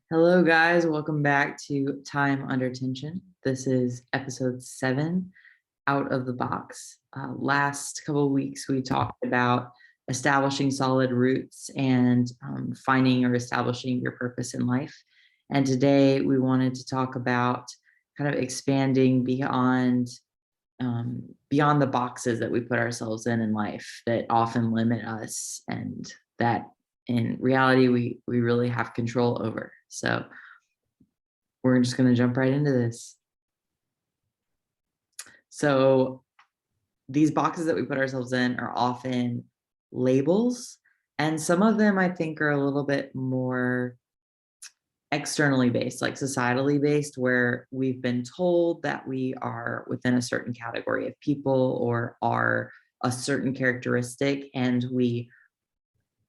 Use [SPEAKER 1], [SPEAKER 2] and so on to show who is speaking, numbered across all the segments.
[SPEAKER 1] Hello, guys. Welcome back to Time Under Tension. This is episode 7, Out of the Box. Last couple of weeks, we talked about establishing solid roots and finding or establishing your purpose in life. And today, we wanted to talk about kind of expanding beyond the boxes that we put ourselves in life that often limit us, and that in reality we really have control over. So we're just going to jump right into this. So these boxes that we put ourselves in are often labels, and some of them I think are a little bit more externally based, like societally based, where we've been told that we are within a certain category of people or are a certain characteristic, and we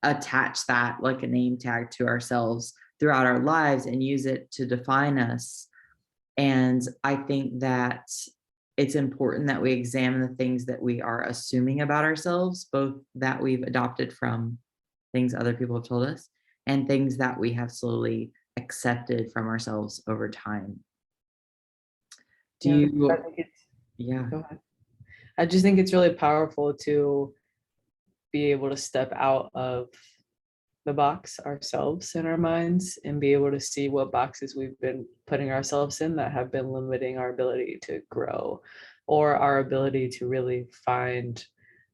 [SPEAKER 1] attach that like a name tag to ourselves throughout our lives and use it to define us. And I think that it's important that we examine the things that we are assuming about ourselves, both that we've adopted from things other people have told us and things that we have slowly accepted from ourselves over time.
[SPEAKER 2] I just think it's really powerful to be able to step out of the box ourselves in our minds and be able to see what boxes we've been putting ourselves in that have been limiting our ability to grow or our ability to really find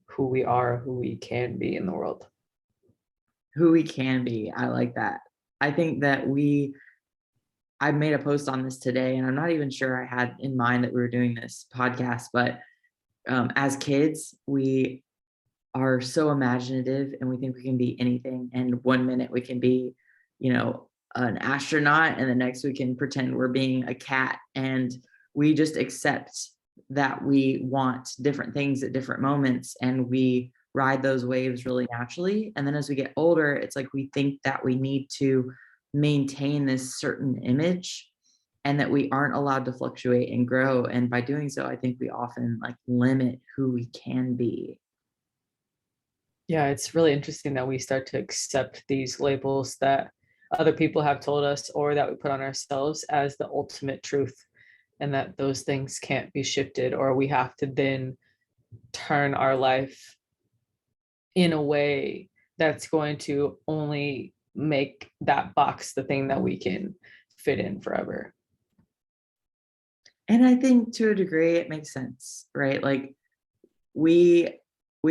[SPEAKER 2] who we are, who we can be in the world.
[SPEAKER 1] Who we can be. I like that. I think that I made a post on this today, and I'm not even sure I had in mind that we were doing this podcast, but as kids, we are so imaginative and we think we can be anything. And 1 minute we can be, an astronaut, and the next we can pretend we're being a cat. And we just accept that we want different things at different moments, and we ride those waves really naturally. And then as we get older, it's like we think that we need to maintain this certain image and that we aren't allowed to fluctuate and grow. And by doing so, I think we often limit who we can be.
[SPEAKER 2] Yeah, it's really interesting that we start to accept these labels that other people have told us or that we put on ourselves as the ultimate truth, and that those things can't be shifted, or we have to then turn our life in a way that's going to only make that box the thing that we can fit in forever.
[SPEAKER 1] And I think to a degree it makes sense, right? Like we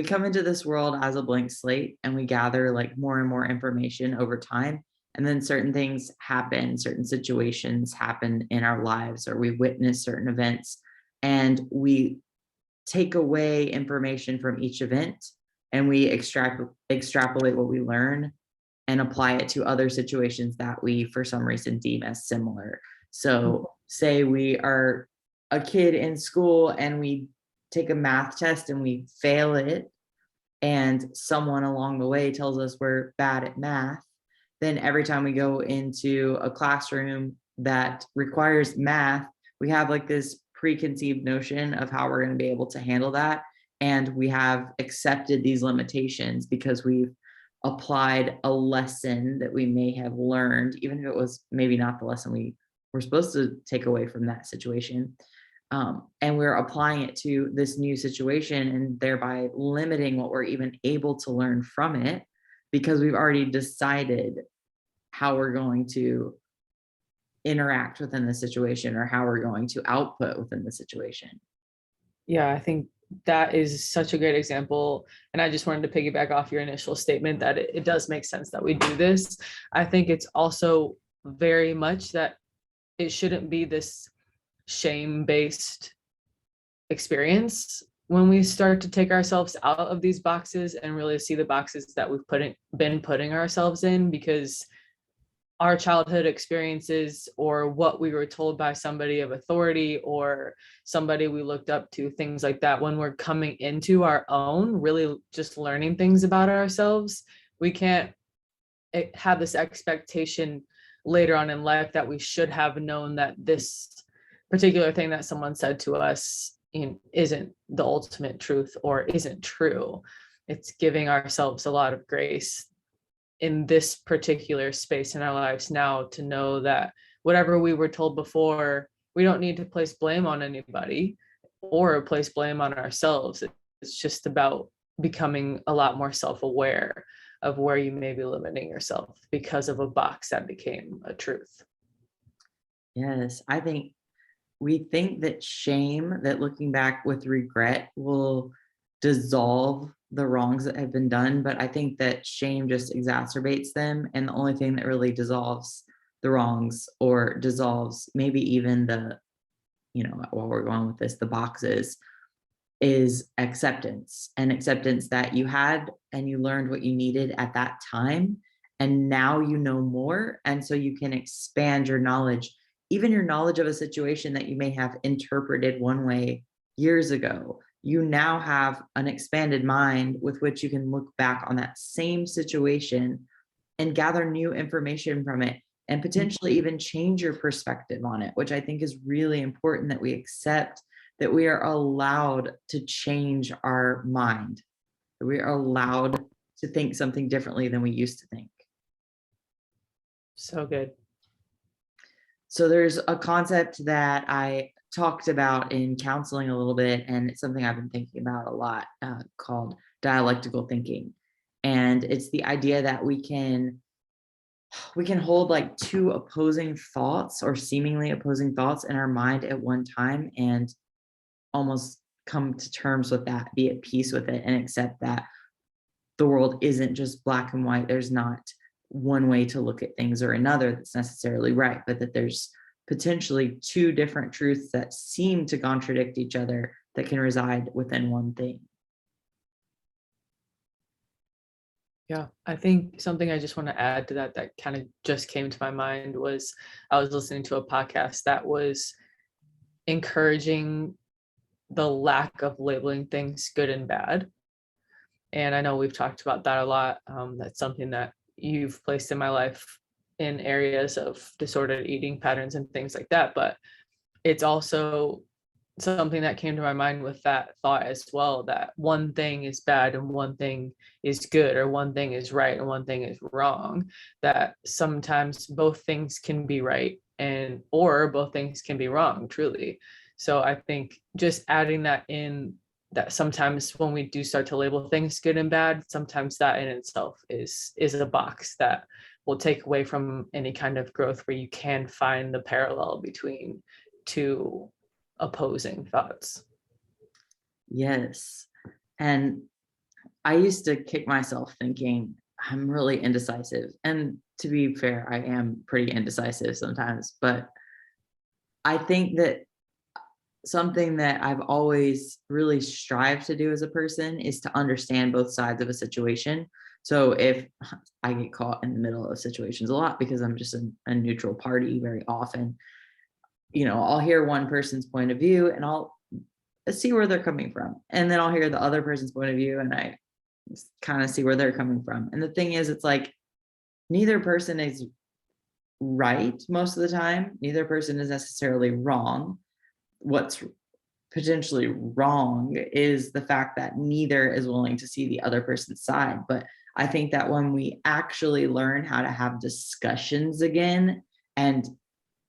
[SPEAKER 1] come into this world as a blank slate, and we gather more and more information over time. And then certain things happen, certain situations happen in our lives, or we witness certain events, and we take away information from each event, and we extrapolate what we learn and apply it to other situations that we, for some reason, deem as similar. So say we are a kid in school and we take a math test and we fail it, and someone along the way tells us we're bad at math, then every time we go into a classroom that requires math, we have this preconceived notion of how we're going to be able to handle that. And we have accepted these limitations because we've applied a lesson that we may have learned, even if it was maybe not the lesson we were supposed to take away from that situation. And we're applying it to this new situation, and thereby limiting what we're even able to learn from it, because we've already decided how we're going to interact within the situation or how we're going to output within the situation.
[SPEAKER 2] Yeah, I think that is such a great example. And I just wanted to piggyback off your initial statement that it does make sense that we do this. I think it's also very much that it shouldn't be this shame-based experience when we start to take ourselves out of these boxes and really see the boxes that we've been putting ourselves in, because our childhood experiences or what we were told by somebody of authority or somebody we looked up to, things like that, when we're coming into our own, really just learning things about ourselves, we can't have this expectation later on in life that we should have known that this particular thing that someone said to us isn't the ultimate truth or isn't true. It's giving ourselves a lot of grace in this particular space in our lives now to know that whatever we were told before, we don't need to place blame on anybody or place blame on ourselves. It's just about becoming a lot more self-aware of where you may be limiting yourself because of a box that became a truth.
[SPEAKER 1] Yes, I think we think that shame, that looking back with regret will dissolve the wrongs that have been done, but I think that shame just exacerbates them. And the only thing that really dissolves the wrongs or dissolves maybe even the, while we're going with this, the boxes, is acceptance, and acceptance that you had and you learned what you needed at that time. And now you know more. And so you can expand your knowledge, even your knowledge of a situation that you may have interpreted one way years ago. You now have an expanded mind with which you can look back on that same situation and gather new information from it and potentially even change your perspective on it, which I think is really important, that we accept that we are allowed to change our mind, that we are allowed to think something differently than we used to think.
[SPEAKER 2] So good.
[SPEAKER 1] So there's a concept that I talked about in counseling a little bit, and it's something I've been thinking about a lot, called dialectical thinking. And it's the idea that we can hold like two opposing thoughts or seemingly opposing thoughts in our mind at one time and almost come to terms with that, be at peace with it, and accept that the world isn't just black and white. There's not one way to look at things or another that's necessarily right, but that there's potentially two different truths that seem to contradict each other that can reside within one thing.
[SPEAKER 2] Yeah, I think something I just want to add to that kind of just came to my mind was I was listening to a podcast that was encouraging the lack of labeling things good and bad. And I know we've talked about that a lot. That's something that you've placed in my life in areas of disordered eating patterns and things like that. But it's also something that came to my mind with that thought as well, that one thing is bad and one thing is good, or one thing is right and one thing is wrong, that sometimes both things can be right or both things can be wrong, truly. So I think just adding that in, that sometimes when we do start to label things good and bad, sometimes that in itself is a box that will take away from any kind of growth, where you can find the parallel between two opposing thoughts.
[SPEAKER 1] Yes. And I used to kick myself thinking I'm really indecisive. And to be fair, I am pretty indecisive sometimes, but I think that something that I've always really strived to do as a person is to understand both sides of a situation. So if I get caught in the middle of situations a lot because I'm just a neutral party very often, I'll hear one person's point of view and I'll see where they're coming from. And then I'll hear the other person's point of view and I kind of see where they're coming from. And the thing is, it's like neither person is right most of the time. Neither person is necessarily wrong. What's potentially wrong is the fact that neither is willing to see the other person's side. But I think that when we actually learn how to have discussions again and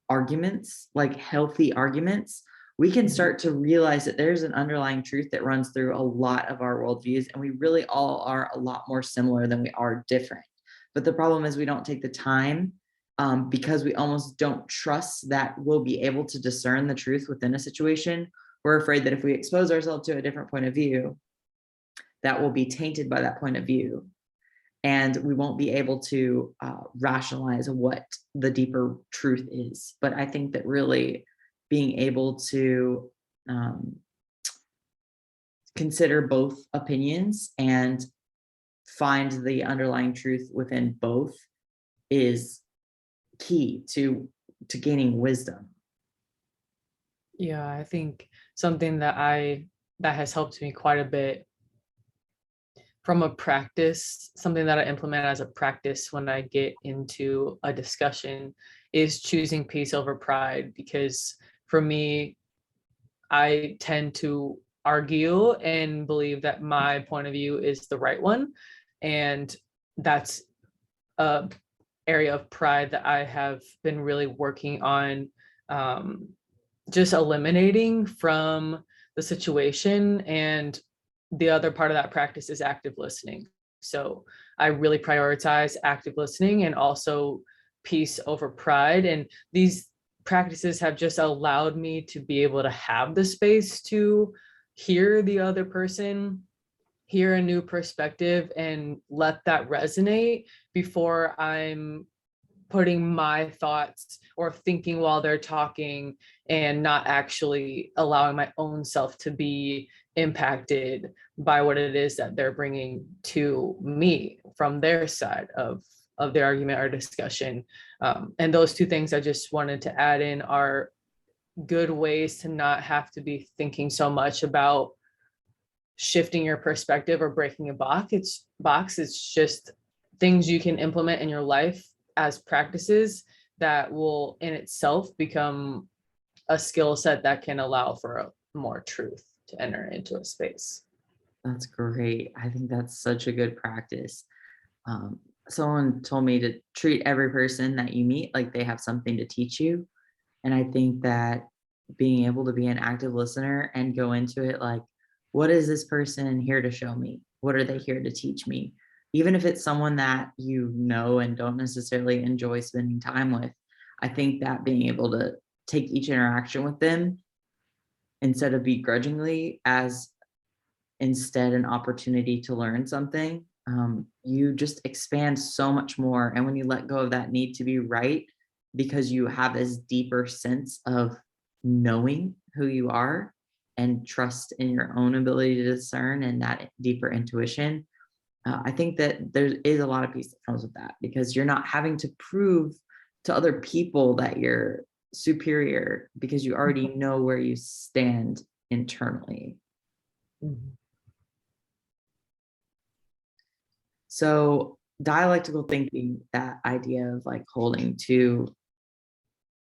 [SPEAKER 1] arguments, like healthy arguments, we can start to realize that there's an underlying truth that runs through a lot of our worldviews, and we really all are a lot more similar than we are different. But the problem is we don't take the time, because we almost don't trust that we'll be able to discern the truth within a situation. We're afraid that if we expose ourselves to a different point of view, that will be tainted by that point of view. And we won't be able to rationalize what the deeper truth is. But I think that really being able to consider both opinions and find the underlying truth within both is key to gaining wisdom.
[SPEAKER 2] Yeah, I think something that has helped me quite a bit from a practice, something that I implement as a practice when I get into a discussion, is choosing peace over pride. Because for me, I tend to argue and believe that my point of view is the right one. And that's a area of pride that I have been really working on just eliminating from the situation. And the other part of that practice is active listening. So I really prioritize active listening and also peace over pride. And these practices have just allowed me to be able to have the space to hear the other person, hear a new perspective, and let that resonate before I'm putting my thoughts or thinking while they're talking and not actually allowing my own self to be impacted by what it is that they're bringing to me from their side of their argument or discussion. And those two things I just wanted to add in are good ways to not have to be thinking so much about shifting your perspective or breaking a box. It's just things you can implement in your life as practices that will in itself become a skill set that can allow for a more truth to enter into a space.
[SPEAKER 1] That's great. I think that's such a good practice. Someone told me to treat every person that you meet like they have something to teach you. And I think that being able to be an active listener and go into it like, what is this person here to show me? What are they here to teach me? Even if it's someone that you know and don't necessarily enjoy spending time with, I think that being able to take each interaction with them instead of begrudgingly as instead an opportunity to learn something, you just expand so much more. And when you let go of that need to be right, because you have this deeper sense of knowing who you are and trust in your own ability to discern and that deeper intuition, I think that there is a lot of peace that comes with that because you're not having to prove to other people that you're superior because you already know where you stand internally.
[SPEAKER 2] Mhm.
[SPEAKER 1] So dialectical thinking, that idea of like holding two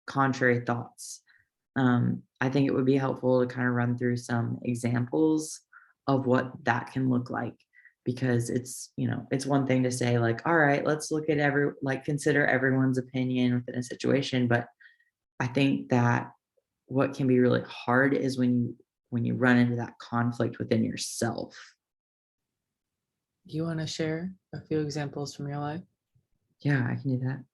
[SPEAKER 1] contrary thoughts, I think it would be helpful to kind of run through some examples of what that can look like because it's, you know, it's one thing to say like, all right, let's look at consider everyone's opinion within a situation, but I think that what can be really hard is when you run into that conflict within yourself.
[SPEAKER 2] Do you want to share a few examples from your life?
[SPEAKER 1] Yeah, I can do that.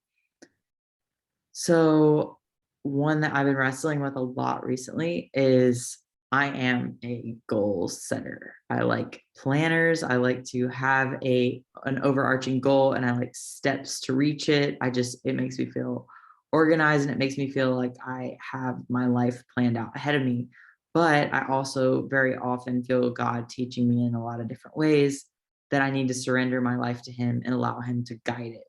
[SPEAKER 1] So, one that I've been wrestling with a lot recently is I am a goal setter. I like planners. I like to have an overarching goal and I like steps to reach it. It makes me feel organized and it makes me feel like I have my life planned out ahead of me. But I also very often feel God teaching me in a lot of different ways that I need to surrender my life to Him and allow Him to guide it.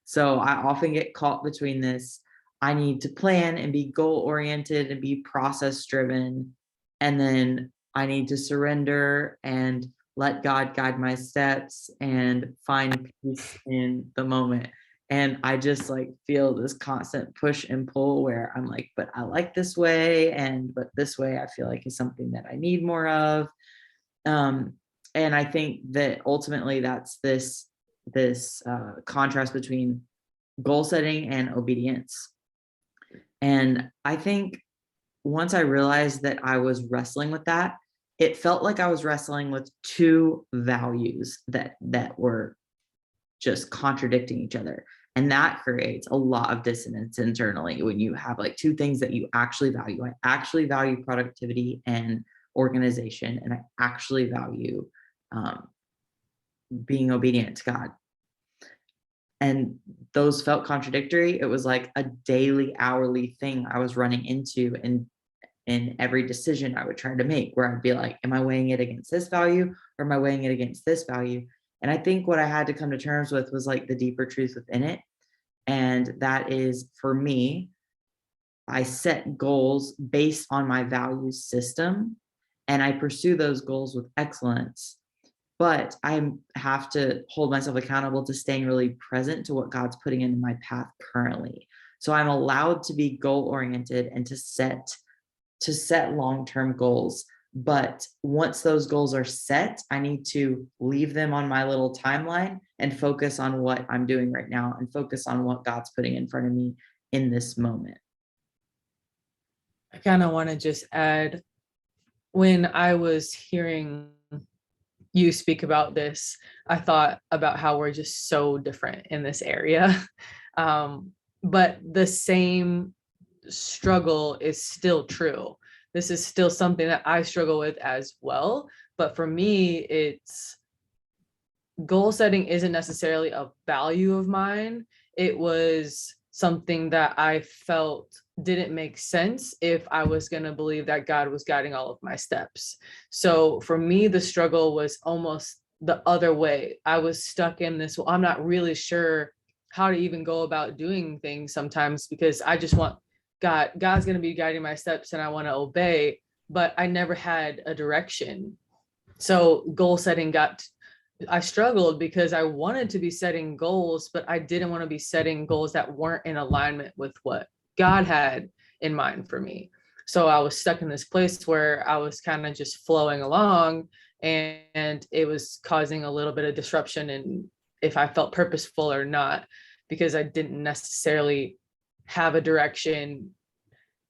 [SPEAKER 1] So I often get caught between this. I need to plan and be goal oriented and be process driven. And then I need to surrender and let God guide my steps and find peace in the moment. And I just like feel this constant push and pull where I'm like, but I like this way. But this way I feel like is something that I need more of. Um, and I think that ultimately that's this contrast between goal setting and obedience. And I think once I realized that I was wrestling with that, it felt like I was wrestling with two values that were just contradicting each other. And that creates a lot of dissonance internally when you have like two things that you actually value. I actually value productivity and organization, and I actually value um, being obedient to God. And those felt contradictory. It was like a daily, hourly thing I was running into in every decision I would try to make, where I'd be like, am I weighing it against this value or am I weighing it against this value? And I think what I had to come to terms with was like the deeper truth within it. And that is for me, I set goals based on my value system and I pursue those goals with excellence. But I have to hold myself accountable to staying really present to what God's putting into my path currently. So I'm allowed to be goal oriented and to set long-term goals. But once those goals are set, I need to leave them on my little timeline and focus on what I'm doing right now and focus on what God's putting in front of me in this moment.
[SPEAKER 2] I kind of want to just add, when I was hearing you speak about this, I thought about how we're just so different in this area. But the same struggle is still true. This is still something that I struggle with as well. But for me, it's goal setting isn't necessarily a value of mine. It was something that I felt didn't make sense if I was going to believe that God was guiding all of my steps. So for me, the struggle was almost the other way. I was stuck in this, well, I'm not really sure how to even go about doing things sometimes, because I just want God's going to be guiding my steps and I want to obey, but I never had a direction. So goal setting I struggled because I wanted to be setting goals, but I didn't want to be setting goals that weren't in alignment with what God had in mind for me. So I was stuck in this place where I was kind of just flowing along, and it was causing a little bit of disruption in if I felt purposeful or not, because I didn't necessarily have a direction,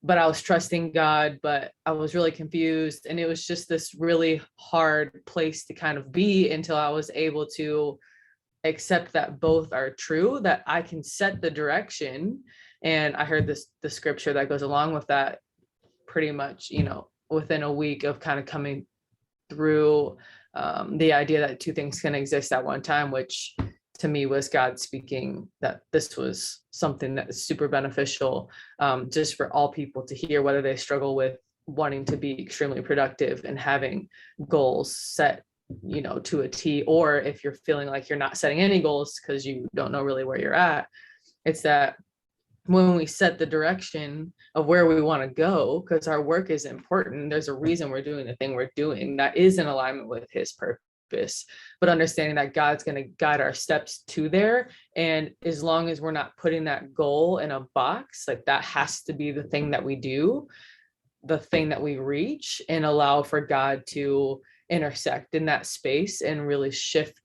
[SPEAKER 2] but I was trusting God, but I was really confused. And it was just this really hard place to kind of be until I was able to accept that both are true, that I can set the direction. And I heard the scripture that goes along with that pretty much, within a week of kind of coming through the idea that two things can exist at one time, which to me was God speaking that this was something that is super beneficial, just for all people to hear, whether they struggle with wanting to be extremely productive and having goals set, to a T, or if you're feeling like you're not setting any goals because you don't know really where you're at. It's that when we set the direction of where we want to go, because our work is important, there's a reason we're doing the thing we're doing that is in alignment with his purpose, but understanding that God's going to guide our steps to there. And as long as we're not putting that goal in a box, like that has to be the thing that we do, the thing that we reach, and allow for God to intersect in that space and really shift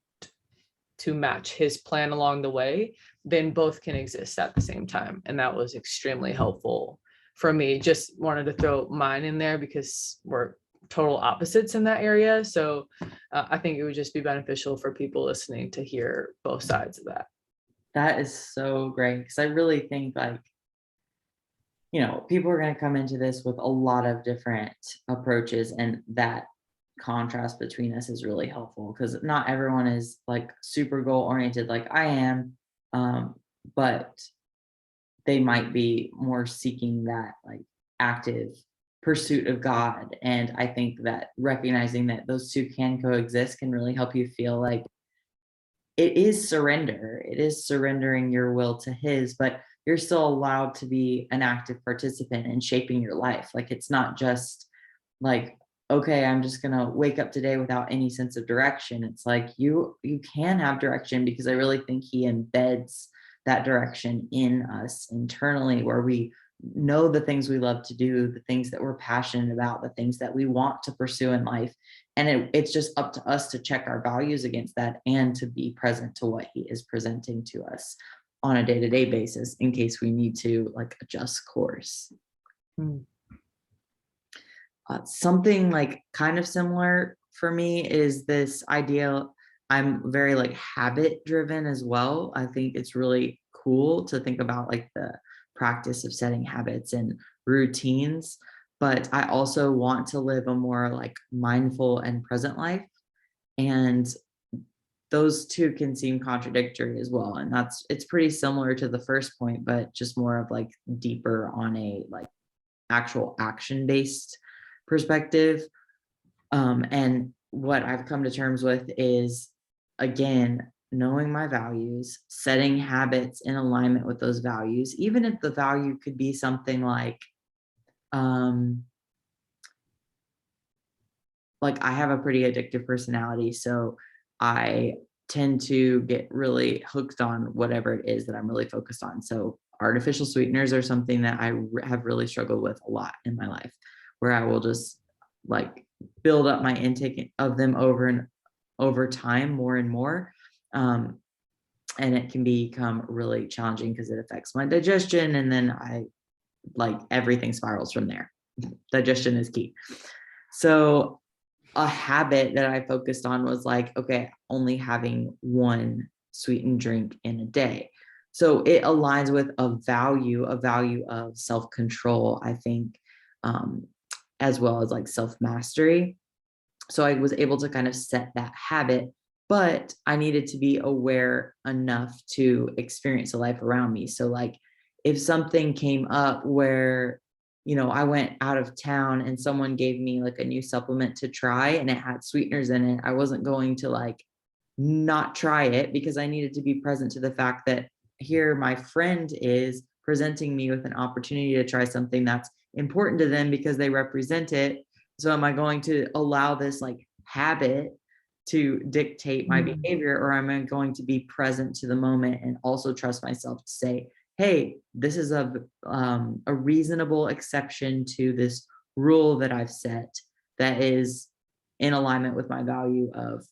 [SPEAKER 2] to match his plan along the way, then both can exist at the same time. And that was extremely helpful for me. Just wanted to throw mine in there because we're total opposites in that area. So I think it would just be beneficial for people listening to hear both sides of that.
[SPEAKER 1] That is so great, because I really think people are going to come into this with a lot of different approaches, and that contrast between us is really helpful, because not everyone is like super goal oriented like I am, but they might be more seeking that like active pursuit of God. And I think that recognizing that those two can coexist can really help you feel like it is surrender. It is surrendering your will to his, but you're still allowed to be an active participant in shaping your life. Like, it's not just like, okay, I'm just going to wake up today without any sense of direction. It's like you can have direction, because I really think he embeds that direction in us internally, where we know the things we love to do, the things that we're passionate about, the things that we want to pursue in life. And it's just up to us to check our values against that and to be present to what he is presenting to us on a day-to-day basis in case we need to like adjust course. Something like kind of similar for me is this idea. I'm very like habit driven as well. I think it's really cool to think about like the practice of setting habits and routines, but I also want to live a more like mindful and present life. And those two can seem contradictory as well. And it's pretty similar to the first point, but just more of like deeper on a like actual action based perspective. And what I've come to terms with is, again, knowing my values, setting habits in alignment with those values, even if the value could be something like I have a pretty addictive personality. So I tend to get really hooked on whatever it is that I'm really focused on. So artificial sweeteners are something that I have really struggled with a lot in my life, where I will just like build up my intake of them over time more and more. and it can become really challenging because it affects my digestion, and then everything spirals from there. Digestion is key. So a habit that I focused on was like, okay, only having one sweetened drink in a day. So it aligns with a value of self-control, I think, um, as well as like self-mastery. So I was able to kind of set that habit, but I needed to be aware enough to experience the life around me. So like if something came up where, I went out of town and someone gave me like a new supplement to try and it had sweeteners in it, I wasn't going to like not try it because I needed to be present to the fact that here my friend is presenting me with an opportunity to try something that's important to them because they represent it. So am I going to allow this like habit to dictate my
[SPEAKER 2] Mm.
[SPEAKER 1] behavior, or am I going to be present to the moment and also trust myself to say, hey, this is a reasonable exception to this rule that I've set that is in alignment with my value of,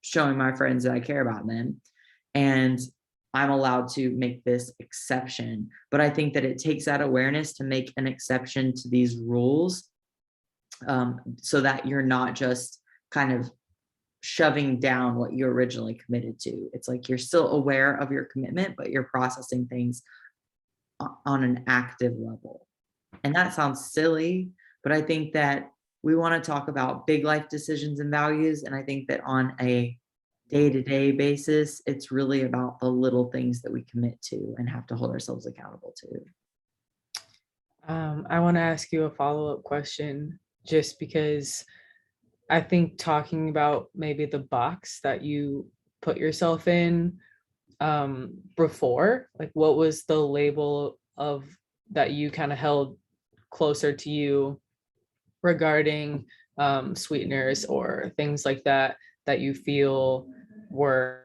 [SPEAKER 1] showing my friends that I care about them. And I'm allowed to make this exception. But I think that it takes that awareness to make an exception to these rules, so that you're not just kind of shoving down what you originally committed to. It's like you're still aware of your commitment, but you're processing things on an active level. And that sounds silly, but I think that we want to talk about big life decisions and values. And I think that on a day to day basis, it's really about the little things that we commit to and have to hold ourselves accountable to.
[SPEAKER 2] I want to ask you a follow-up question just because I think talking about maybe the box that you put yourself in before, like what was the label of that you kind of held closer to you regarding sweeteners or things like that that you feel were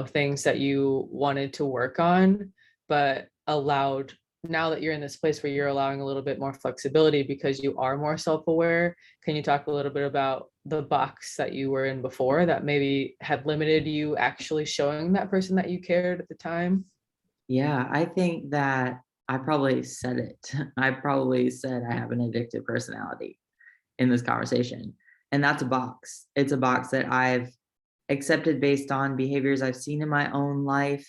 [SPEAKER 2] things that you wanted to work on but allowed, now that you're in this place where you're allowing a little bit more flexibility because you are more self-aware? Can you talk a little bit about the box that you were in before that maybe had limited you actually showing that person that you cared at the time?
[SPEAKER 1] Yeah, I think that I probably said it. I probably said I have an addictive personality in this conversation. And that's a box. It's a box that I've accepted based on behaviors I've seen in my own life,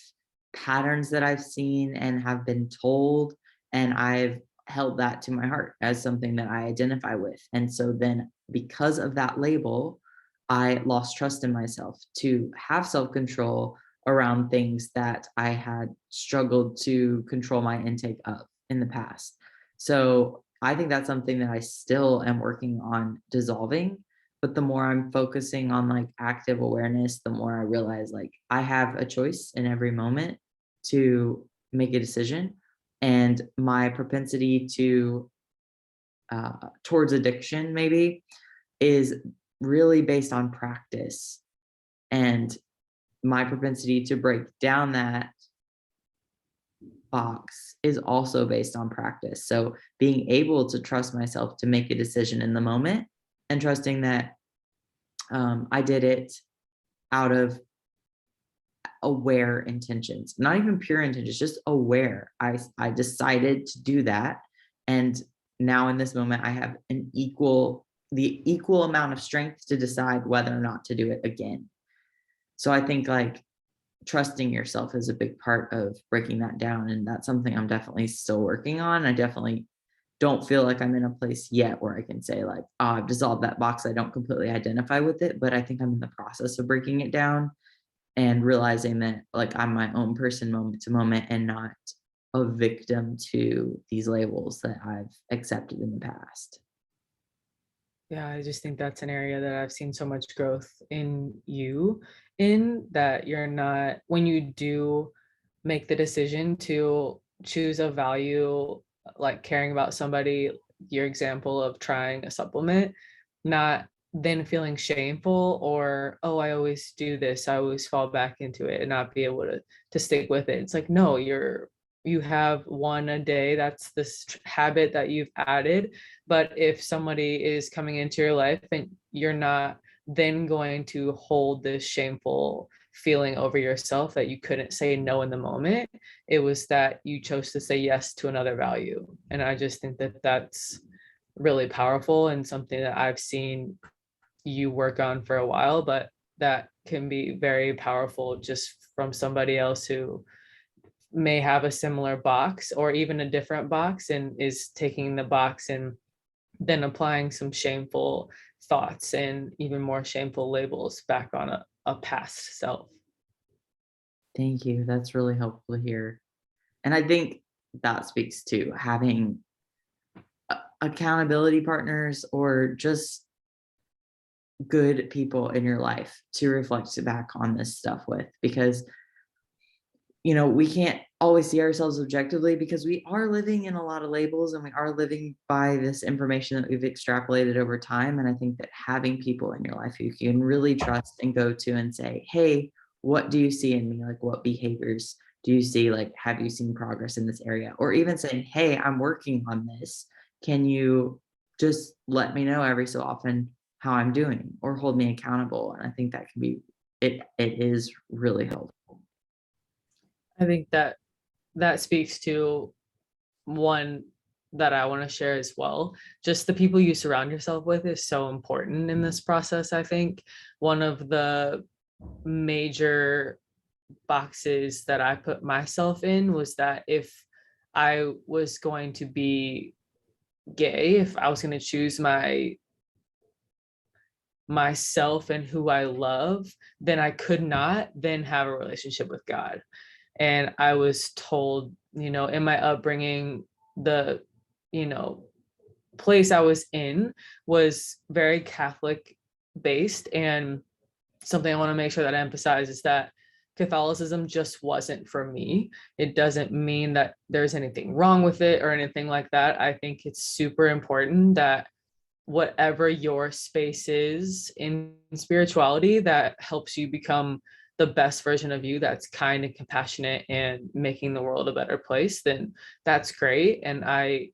[SPEAKER 1] patterns that I've seen and have been told. And I've held that to my heart as something that I identify with. And so then, because of that label, I lost trust in myself to have self control around things that I had struggled to control my intake of in the past. So I think that's something that I still am working on dissolving. But the more I'm focusing on like active awareness, the more I realize like I have a choice in every moment to make a decision. And my propensity to towards addiction maybe is really based on practice. And my propensity to break down that box is also based on practice. So being able to trust myself to make a decision in the moment and trusting that I did it out of aware intentions, not even pure intentions, just aware. I decided to do that, and now in this moment, I have the equal amount of strength to decide whether or not to do it again. So I think like trusting yourself is a big part of breaking that down, and that's something I'm definitely still working on. I definitely don't feel like I'm in a place yet where I can say like, oh, I've dissolved that box. I don't completely identify with it, but I think I'm in the process of breaking it down and realizing that like I'm my own person moment to moment and not a victim to these labels that I've accepted in the past.
[SPEAKER 2] Yeah, I just think that's an area that I've seen so much growth in you, in that you're not, when you do make the decision to choose a value, like caring about somebody, your example of trying a supplement, not then feeling shameful or, oh, I always do this, I always fall back into it and not be able to stick with it. It's like, no, you have one a day. That's this habit that you've added. But if somebody is coming into your life and you're not then going to hold this shameful feeling over yourself that you couldn't say no in the moment. It was that you chose to say yes to another value. And I just think that that's really powerful and something that I've seen you work on for a while, but that can be very powerful just from somebody else who may have a similar box or even a different box and is taking the box and then applying some shameful thoughts and even more shameful labels back on a past self.
[SPEAKER 1] Thank you. That's really helpful to hear. And I think that speaks to having accountability partners or just good people in your life to reflect back on this stuff with, because we can't always see ourselves objectively because we are living in a lot of labels and we are living by this information that we've extrapolated over time. And I think that having people in your life who you can really trust and go to and say, hey, what do you see in me? Like, what behaviors do you see? Like, have you seen progress in this area? Or even saying, hey, I'm working on this. Can you just let me know every so often how I'm doing or hold me accountable? And I think that can be, it is really helpful.
[SPEAKER 2] I think that speaks to one that I want to share as well. Just the people you surround yourself with is so important in this process. I think one of the major boxes that I put myself in was that if I was going to be gay, if I was going to choose myself and who I love, then I could not then have a relationship with God. And I was told, in my upbringing, the, place I was in was very Catholic based. And something I want to make sure that I emphasize is that Catholicism just wasn't for me. It doesn't mean that there's anything wrong with it or anything like that. I think it's super important that whatever your space is in spirituality that helps you become the best version of you, that's kind and compassionate and making the world a better place, then that's great. And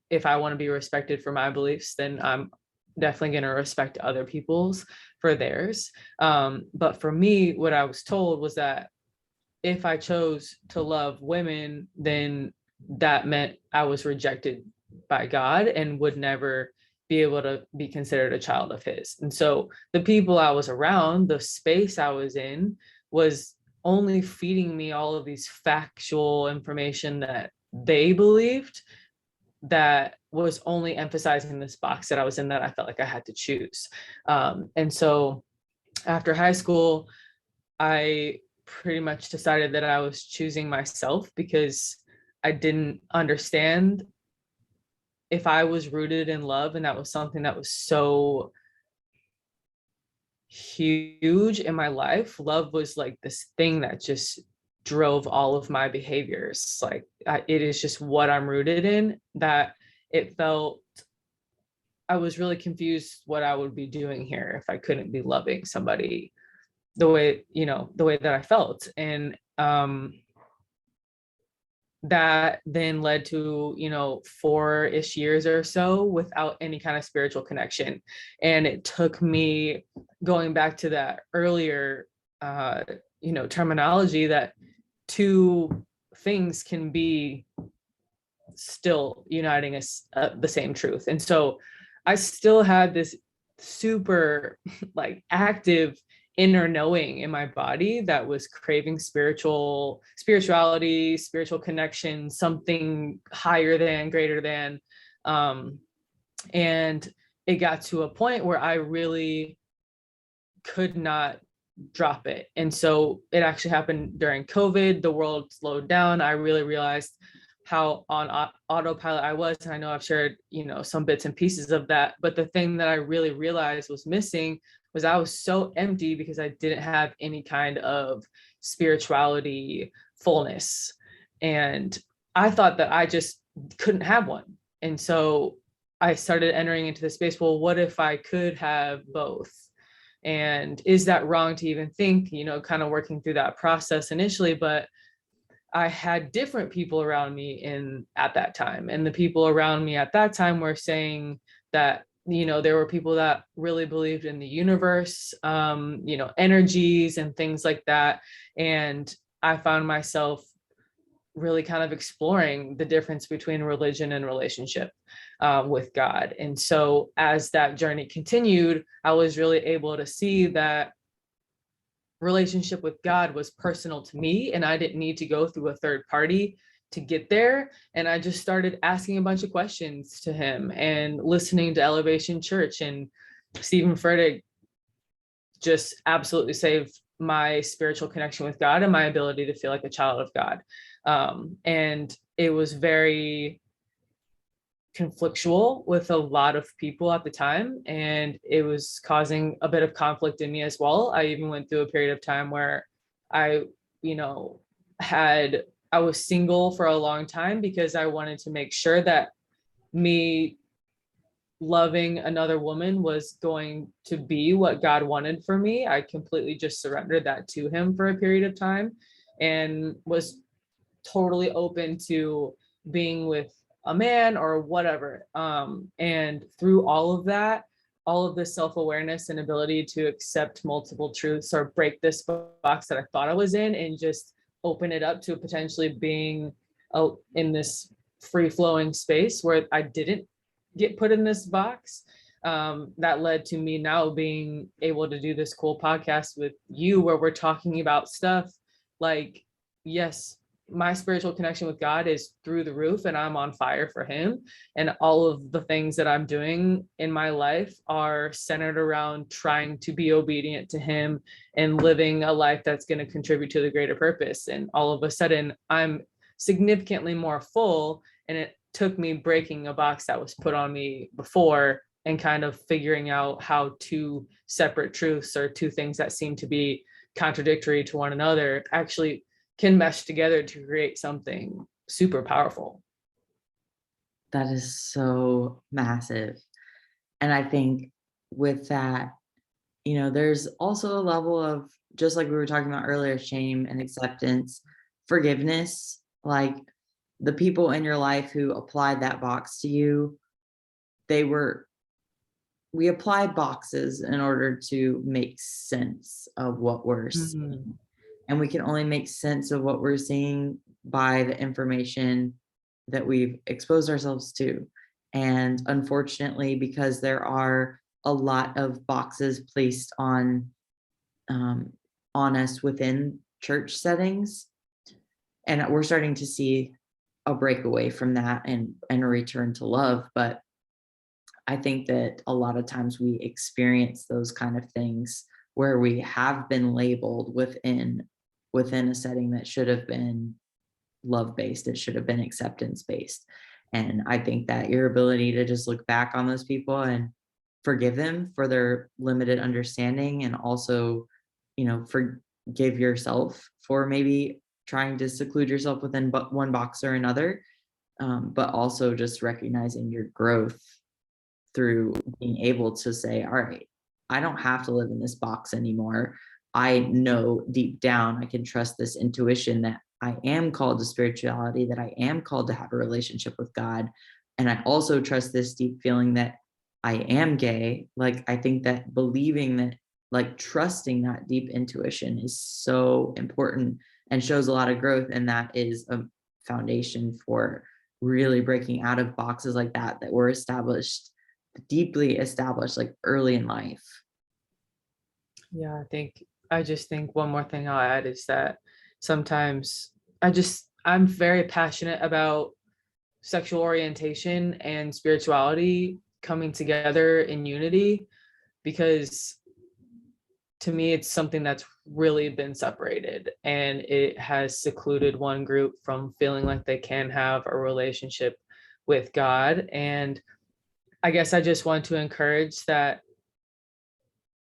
[SPEAKER 2] if I want to be respected for my beliefs, then I'm definitely going to respect other people's for theirs. But for me, what I was told was that if I chose to love women, then that meant I was rejected by God and would never be able to be considered a child of his. And so the people I was around, the space I was in, was only feeding me all of these factual information that they believed, that was only emphasizing this box that I was in that I felt like I had to choose. And so after high school, I pretty much decided that I was choosing myself because I didn't understand if I was rooted in love, and that was something that was so huge in my life. Love was like this thing that just drove all of my behaviors. Like it is just what I'm rooted in, that it felt I was really confused what I would be doing here if I couldn't be loving somebody the way that I felt. And that then led to 4-ish years or so without any kind of spiritual connection. And it took me going back to that earlier terminology that two things can be still uniting us the same truth. And so I still had this super active inner knowing in my body that was craving spirituality, spiritual connection, something higher than, greater than. And it got to a point where I really could not drop it. And so it actually happened during COVID. The world slowed down. I really realized how on autopilot I was. And I know I've shared, some bits and pieces of that. But the thing that I really realized was missing was I was so empty because I didn't have any kind of spirituality, fullness. And I thought that I just couldn't have one. And so I started entering into the space, well, what if I could have both? And is that wrong to even think, kind of working through that process initially, but I had different people around me at that time. And the people around me at that time were saying that there were people that really believed in the universe, energies and things like that. And I found myself really kind of exploring the difference between religion and relationship with God. And so as that journey continued, I was really able to see that relationship with God was personal to me, and I didn't need to go through a third party to get there. And I just started asking a bunch of questions to him and listening to Elevation Church, and Stephen Furtick just absolutely saved my spiritual connection with God and my ability to feel like a child of God. And it was very conflictual with a lot of people at the time, and it was causing a bit of conflict in me as well. I even went through a period of time where I, I was single for a long time because I wanted to make sure that me loving another woman was going to be what God wanted for me. I completely just surrendered that to him for a period of time and was totally open to being with a man or whatever. And through all of that, all of this self-awareness and ability to accept multiple truths or break this box that I thought I was in and just open it up to potentially being in this free-flowing space where I didn't get put in this box. That led to me now being able to do this cool podcast with you where we're talking about stuff like, yes, my spiritual connection with God is through the roof and I'm on fire for him. And all of the things that I'm doing in my life are centered around trying to be obedient to him and living a life that's going to contribute to the greater purpose. And all of a sudden I'm significantly more full. And it took me breaking a box that was put on me before and kind of figuring out how two separate truths or two things that seem to be contradictory to one another actually can mesh together to create something super powerful.
[SPEAKER 1] That is so massive. And I think with that, there's also a level of, just like we were talking about earlier, shame and acceptance, forgiveness. Like the people in your life who applied that box to you, we apply boxes in order to make sense of what we're seeing. And we can only make sense of what we're seeing by the information that we've exposed ourselves to. And unfortunately, because there are a lot of boxes placed on us within church settings, and we're starting to see a breakaway from that and a return to love. But I think that a lot of times we experience those kind of things where we have been labeled within a setting that should have been love-based. It should have been acceptance-based. And I think that your ability to just look back on those people and forgive them for their limited understanding, and also, forgive yourself for maybe trying to seclude yourself within one box or another, but also just recognizing your growth through being able to say, all right, I don't have to live in this box anymore. I know deep down, I can trust this intuition that I am called to spirituality, that I am called to have a relationship with God. And I also trust this deep feeling that I am gay. Like, I think that believing that, like, trusting that deep intuition is so important and shows a lot of growth. And that is a foundation for really breaking out of boxes like that were established, deeply established, like early in life.
[SPEAKER 2] Yeah, I just think one more thing I'll add is that sometimes I'm very passionate about sexual orientation and spirituality coming together in unity, because to me, it's something that's really been separated, and it has secluded one group from feeling like they can have a relationship with God. And I guess I just want to encourage that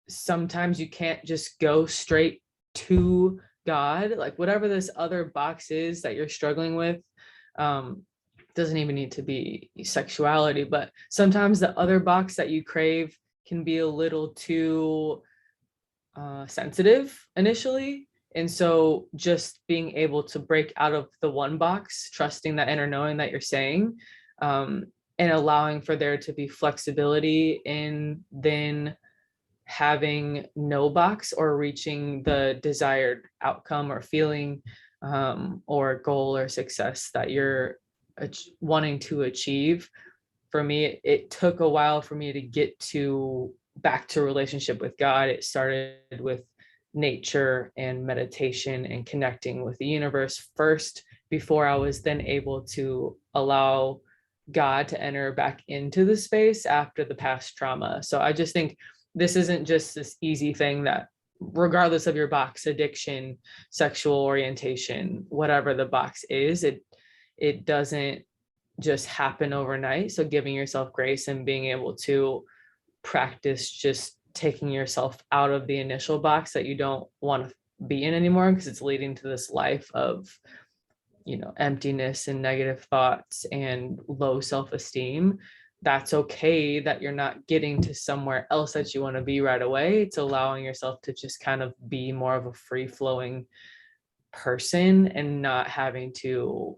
[SPEAKER 2] sometimes you can't just go straight to God. Like, whatever this other box is that you're struggling with, doesn't even need to be sexuality, but sometimes the other box that you crave can be a little too sensitive initially. And so just being able to break out of the one box, trusting that inner knowing that you're saying, and allowing for there to be flexibility in then having no box or reaching the desired outcome or feeling or goal or success that you're wanting to achieve. For me, it took a while for me to get to back to relationship with God. It started with nature and meditation and connecting with the universe first, before I was then able to allow God to enter back into the space after the past trauma. So I just think this isn't just this easy thing that, regardless of your box, addiction, sexual orientation, whatever the box is, it doesn't just happen overnight. So giving yourself grace and being able to practice just taking yourself out of the initial box that you don't want to be in anymore, because it's leading to this life of, you know, emptiness and negative thoughts and low self-esteem. That's okay that you're not getting to somewhere else that you want to be right away. It's allowing yourself to just kind of be more of a free-flowing person and not having to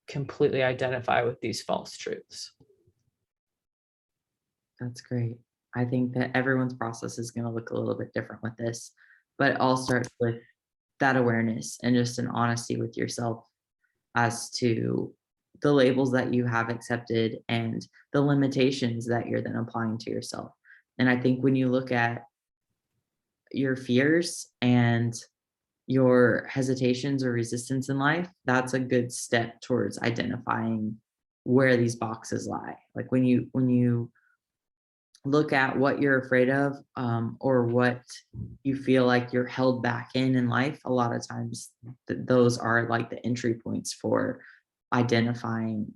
[SPEAKER 2] completely identify with these false truths.
[SPEAKER 1] That's great. I think that everyone's process is going to look a little bit different with this, but it all starts with that awareness and just an honesty with yourself as to the labels that you have accepted and the limitations that you're then applying to yourself. And I think when you look at your fears and your hesitations or resistance in life, that's a good step towards identifying where these boxes lie. Like when you look at what you're afraid of, or what you feel like you're held back in life, a lot of times those are like the entry points for identifying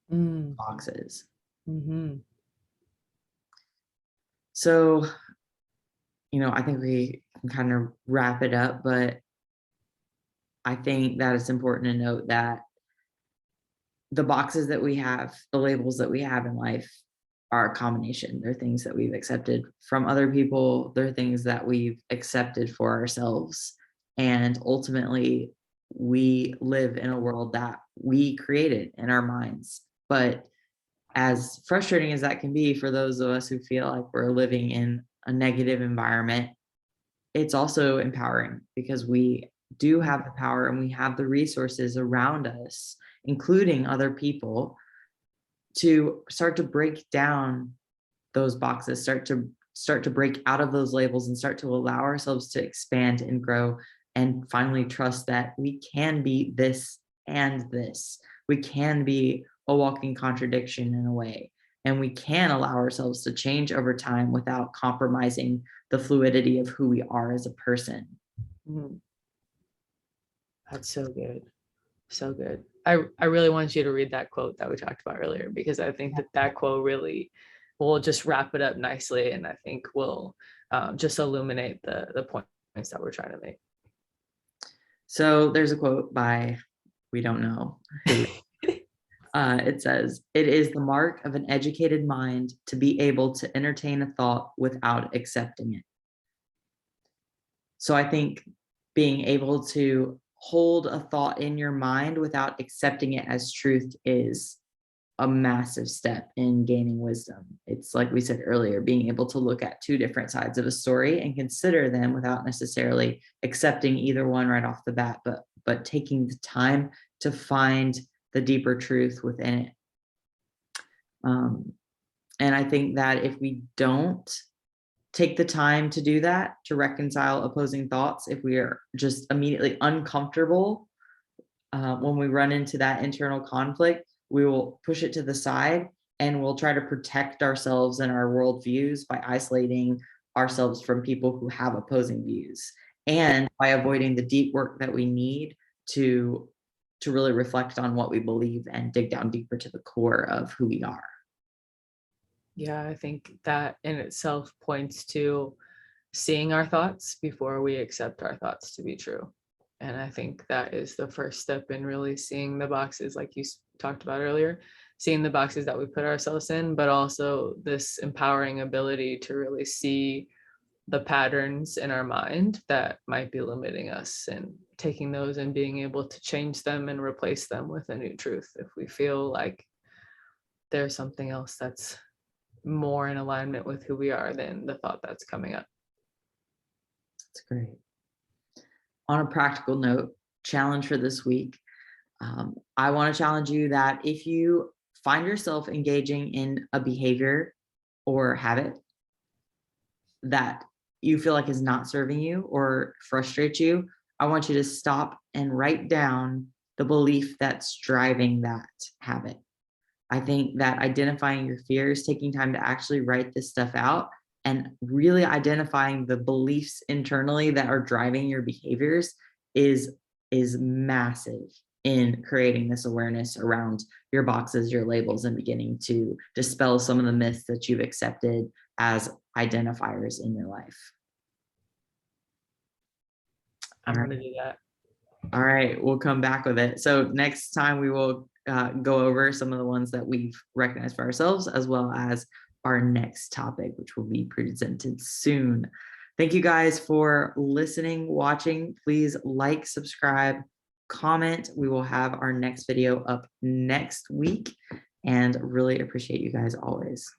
[SPEAKER 1] boxes.
[SPEAKER 2] Mm-hmm.
[SPEAKER 1] So, I think we can kind of wrap it up, but I think that it's important to note that the boxes that we have, the labels that we have in life, are a combination. They're things that we've accepted from other people. They're things that we've accepted for ourselves. And ultimately, we live in a world that we created in our minds. But as frustrating as that can be for those of us who feel like we're living in a negative environment, it's also empowering because we do have the power and we have the resources around us, including other people, to start to break down those boxes, start to break out of those labels and start to allow ourselves to expand and grow and finally trust that we can be this and this. We can be a walking contradiction in a way, and we can allow ourselves to change over time without compromising the fluidity of who we are as a person.
[SPEAKER 2] That's so good. So good. I really want you to read that quote that we talked about earlier, because I think that quote really will just wrap it up nicely, and I think will just illuminate the points that we're trying to make.
[SPEAKER 1] So there's a quote by, we don't know who. It says, "It is the mark of an educated mind to be able to entertain a thought without accepting it." So I think being able to hold a thought in your mind without accepting it as truth is a massive step in gaining wisdom. It's like we said earlier, being able to look at two different sides of a story and consider them without necessarily accepting either one right off the bat, but taking the time to find the deeper truth within it. And I think that if we don't take the time to do that, to reconcile opposing thoughts, if we are just immediately uncomfortable when we run into that internal conflict, we will push it to the side and we'll try to protect ourselves and our worldviews by isolating ourselves from people who have opposing views and by avoiding the deep work that we need to really reflect on what we believe and dig down deeper to the core of who we are.
[SPEAKER 2] Yeah, I think that in itself points to seeing our thoughts before we accept our thoughts to be true. And I think that is the first step in really seeing the boxes, like you talked about earlier, seeing the boxes that we put ourselves in, but also this empowering ability to really see the patterns in our mind that might be limiting us, and taking those and being able to change them and replace them with a new truth if we feel like there's something else that's more in alignment with who we are than the thought that's coming up.
[SPEAKER 1] That's great. On a practical note, challenge for this week. I want to challenge you that if you find yourself engaging in a behavior or habit that you feel like is not serving you or frustrates you, I want you to stop and write down the belief that's driving that habit. I think that identifying your fears, taking time to actually write this stuff out, and really identifying the beliefs internally that are driving your behaviors is massive in creating this awareness around your boxes, your labels, and beginning to dispel some of the myths that you've accepted as identifiers in your life.
[SPEAKER 2] I'm going to do that.
[SPEAKER 1] All right, we'll come back with it. So next time we will go over some of the ones that we've recognized for ourselves, as well as our next topic, which will be presented soon. Thank you guys for listening, watching. Please like, subscribe, comment. We will have our next video up next week, and really appreciate you guys always.